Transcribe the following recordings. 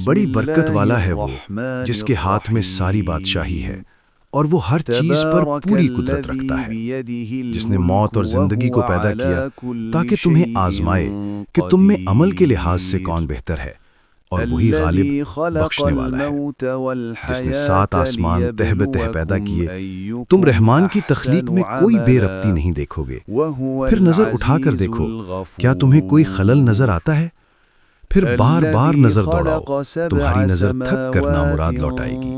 بڑی برکت والا ہے وہ جس کے ہاتھ میں ساری بادشاہی ہے اور وہ ہر چیز پر پوری قدرت رکھتا ہے، جس نے موت اور زندگی کو پیدا کیا تاکہ تمہیں آزمائے کہ تم میں عمل کے لحاظ سے کون بہتر ہے، اور وہی غالب بخشنے والا ہے، جس نے 7 آسمان تہ بتہ پیدا کیے۔ تم رحمان کی تخلیق میں کوئی بے ربطی نہیں دیکھو گے، پھر نظر اٹھا کر دیکھو، کیا تمہیں کوئی خلل نظر آتا ہے؟ پھر بار بار نظر دوڑاؤ، تمہاری نظر تھک کر نامراد لوٹائے گی۔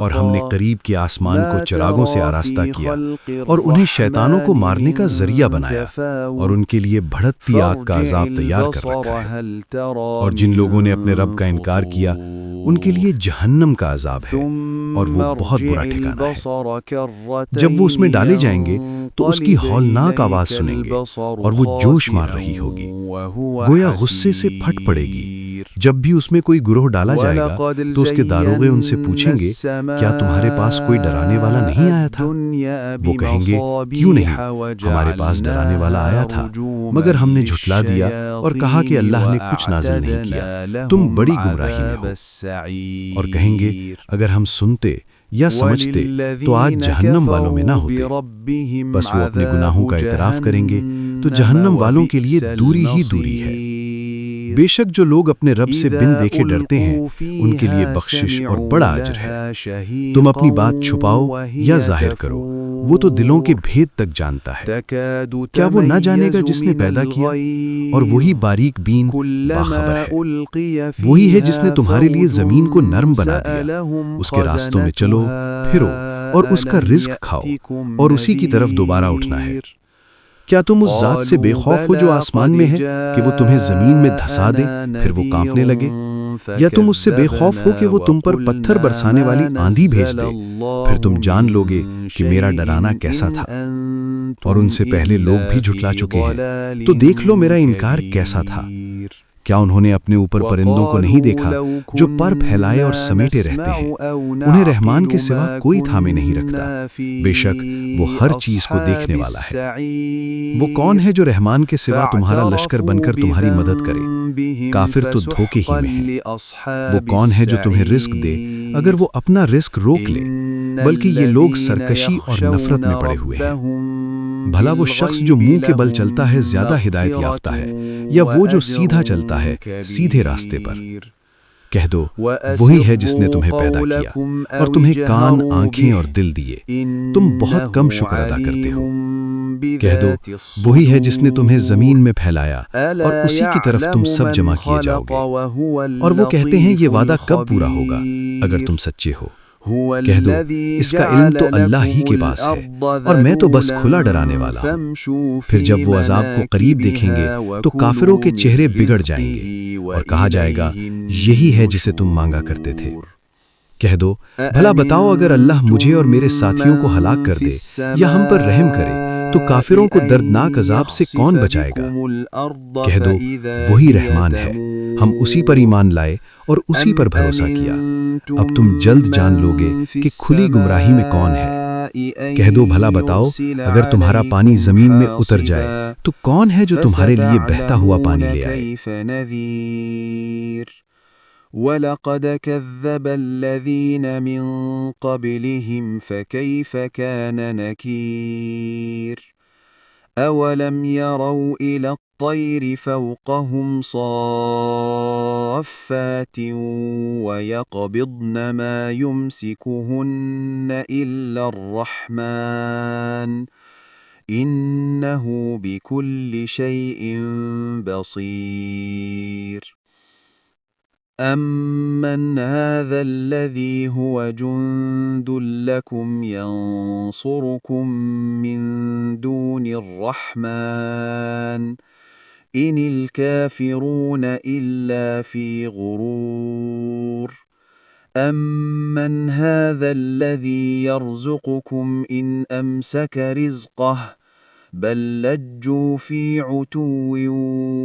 اور ہم نے قریب کے آسمان کو چراغوں سے آراستہ کیا اور انہیں شیطانوں کو مارنے کا ذریعہ بنایا، اور ان کے لیے بھڑکتی آگ کا عذاب تیار کر رکھا ہے۔ اور جن لوگوں نے اپنے رب کا انکار کیا ان کے لیے جہنم کا عذاب ہے، اور وہ بہت برا ٹھکانہ ہے۔ جب وہ اس میں ڈالے جائیں گے تو اس کی ہولناک آواز سنیں گے اور وہ جوش مار رہی ہوگی، گویا غصے سے پھٹ پڑے گی۔ جب بھی اس میں کوئی گروہ ڈالا جائے گا تو اس کے داروغے ان سے پوچھیں گے، کیا تمہارے پاس کوئی ڈرانے والا نہیں آیا تھا؟ وہ کہیں گے، کیوں نہیں، ہمارے پاس ڈرانے والا آیا تھا، مگر ہم نے جھٹلا دیا اور کہا کہ اللہ نے کچھ نازل نہیں کیا، تم بڑی گمراہی میں ہو۔ اور کہیں گے، اگر ہم سنتے یا سمجھتے تو آج جہنم والوں میں نہ ہوتے۔ بس وہ اپنے گناہوں کا اعتراف کریں گے تو جہنم والوں کے لیے دوری ہی دوری ہے۔ بے شک جو لوگ اپنے رب سے بن دیکھے ڈرتے ہیں ان کے لیے بخشش اور بڑا اجر ہے۔ تم اپنی بات چھپاؤ یا ظاہر کرو، وہ تو دلوں کے بھید تک جانتا ہے۔ کیا وہ نہ جانے گا جس نے پیدا کیا؟ اور وہی باریک بین باخبر ہے۔ وہی ہے جس نے تمہارے لیے زمین کو نرم بنا دیا، اس کے راستوں میں چلو پھرو اور اس کا رزق کھاؤ اور اسی کی طرف دوبارہ اٹھنا ہے۔ کیا تم اس ذات سے بے خوف ہو جو آسمان میں ہے کہ وہ تمہیں زمین میں دھسا دے پھر وہ کانپنے لگے؟ یا تم اس سے بے خوف ہو کہ وہ تم پر پتھر برسانے والی آندھی بھیج دے، پھر تم جان لوگے کہ میرا ڈرانا کیسا تھا؟ اور ان سے پہلے لوگ بھی جھٹلا چکے ہیں، تو دیکھ لو میرا انکار کیسا تھا۔ کیا انہوں نے اپنے اوپر پرندوں کو نہیں دیکھا جو پر پھیلائے اور سمیٹے رہتے ہیں؟ انہیں رحمان کے سوا کوئی تھامے نہیں رکھتا، بے شک وہ ہر چیز کو دیکھنے والا ہے۔ وہ کون ہے جو رحمان کے سوا تمہارا لشکر بن کر تمہاری مدد کرے؟ کافر تو دھوکے ہی میں ہیں۔ وہ کون ہے جو تمہیں رزق دے اگر وہ اپنا رزق روک لے؟ بلکہ یہ لوگ سرکشی اور نفرت میں پڑے ہوئے ہیں۔ بھلا وہ شخص جو منہ کے بل چلتا ہے زیادہ ہدایت یافتہ ہے یا وہ جو سیدھا چلتا ہے سیدھے راستے پر؟ کہہ دو، وہی ہے جس نے تمہیں پیدا کیا اور تمہیں کان، آنکھیں اور دل دیے، تم بہت کم شکر ادا کرتے ہو۔ کہہ دو، وہی ہے جس نے تمہیں زمین میں پھیلایا اور اسی کی طرف تم سب جمع کیے جاؤ گے۔ اور وہ کہتے ہیں یہ وعدہ کب پورا ہوگا اگر تم سچے ہو؟ کہہ دو، اس کا علم تو اللہ ہی کے پاس ہے اور میں تو بس کھلا ڈرانے والا ہوں۔ پھر جب وہ عذاب کو قریب دیکھیں گے تو کافروں کے چہرے بگڑ جائیں گے اور کہا جائے گا، یہی ہے جسے تم مانگا کرتے تھے۔ کہہ دو، بھلا بتاؤ اگر اللہ مجھے اور میرے ساتھیوں کو ہلاک کر دے یا ہم پر رحم کرے تو کافروں کو دردناک عذاب سے کون بچائے گا؟ کہہ دو، وہی رحمان ہے، ہم اسی پر ایمان لائے اور اسی پر بھروسہ کیا۔ اب تم جلد جان لوگے کہ کھلی گمراہی میں کون ہے۔ کہہ دو، بھلا بتاؤ اگر تمہارا پانی زمین میں اتر جائے تو کون ہے جو تمہارے لیے بہتا ہوا پانی لے آئے؟ وَلَقَدْ كَذَّبَ الَّذِينَ مِن قَبْلِهِمْ فَكَيْفَ كَانَ نَكِيرِ أَوَلَمْ يَرَوْا إِلَى الطَّيْرِ فَوْقَهُمْ صَافَّاتٍ وَيَقْبِضْنَ مَا يُمْسِكُهُنَّ إِلَّا الرَّحْمَنُ إِنَّهُ بِكُلِّ شَيْءٍ بَصِيرٌ أَمَّنْ هَذَا الَّذِي هُوَ جُندٌ لَكُمْ يَنصُرُكُم مِّن دُونِ الرَّحْمَنِ إِنِ الْكَافِرُونَ إِلَّا فِي غُرُورٍ أَمَّنْ هَذَا الَّذِي يَرْزُقُكُمْ إِنْ أَمْسَكَ رِزْقَهُ بَل لَّجُّوا فِي عُتُوٍّ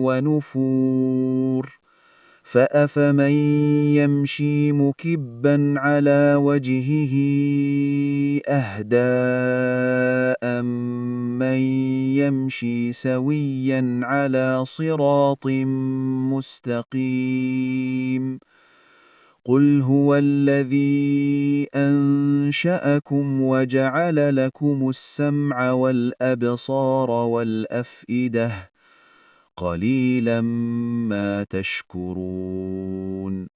وَنُفُورٍ فَأَفَمَن يَمْشِي مُكِبًّا عَلَى وَجْهِهِ أَهْدَىٰ أَمَّن يَمْشِي سَوِيًّا عَلَى صِرَاطٍ مُّسْتَقِيمٍ قل هو الذي أنشأكم وجعل لكم السمع والأبصار والأفئدة قليلا ما تشكرون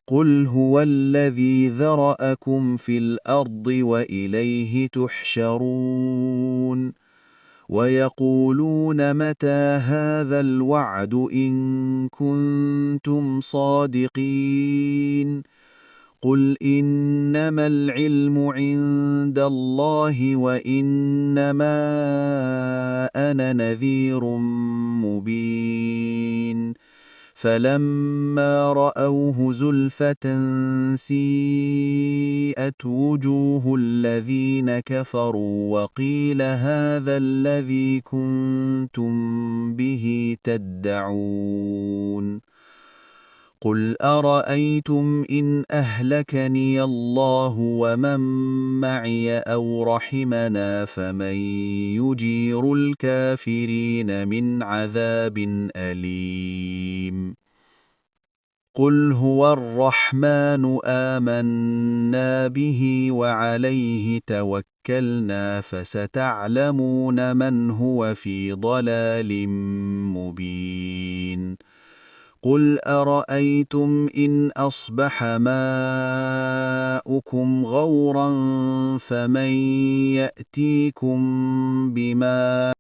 قل هو الذي ذرأكم في الأرض وإليه تحشرون ويقولون متى هذا الوعد إن كنتم صادقين قل إنما العلم عند الله وإنما أنا نذير مبين فلما رأوه زلفة سيئت وجوه الذين كفروا وقيل هذا الذي كنتم به تدعون قل أرأيتم إن أهلكني الله ومن معي أو رحمنا فمن يجير الكافرين من عذاب أليم قل هو الرحمن آمنا به وعليه توكلنا فستعلمون من هو في ضلال مبين قل أرأيتم إن أصبح ماؤكم غورا فمن يأتيكم بماء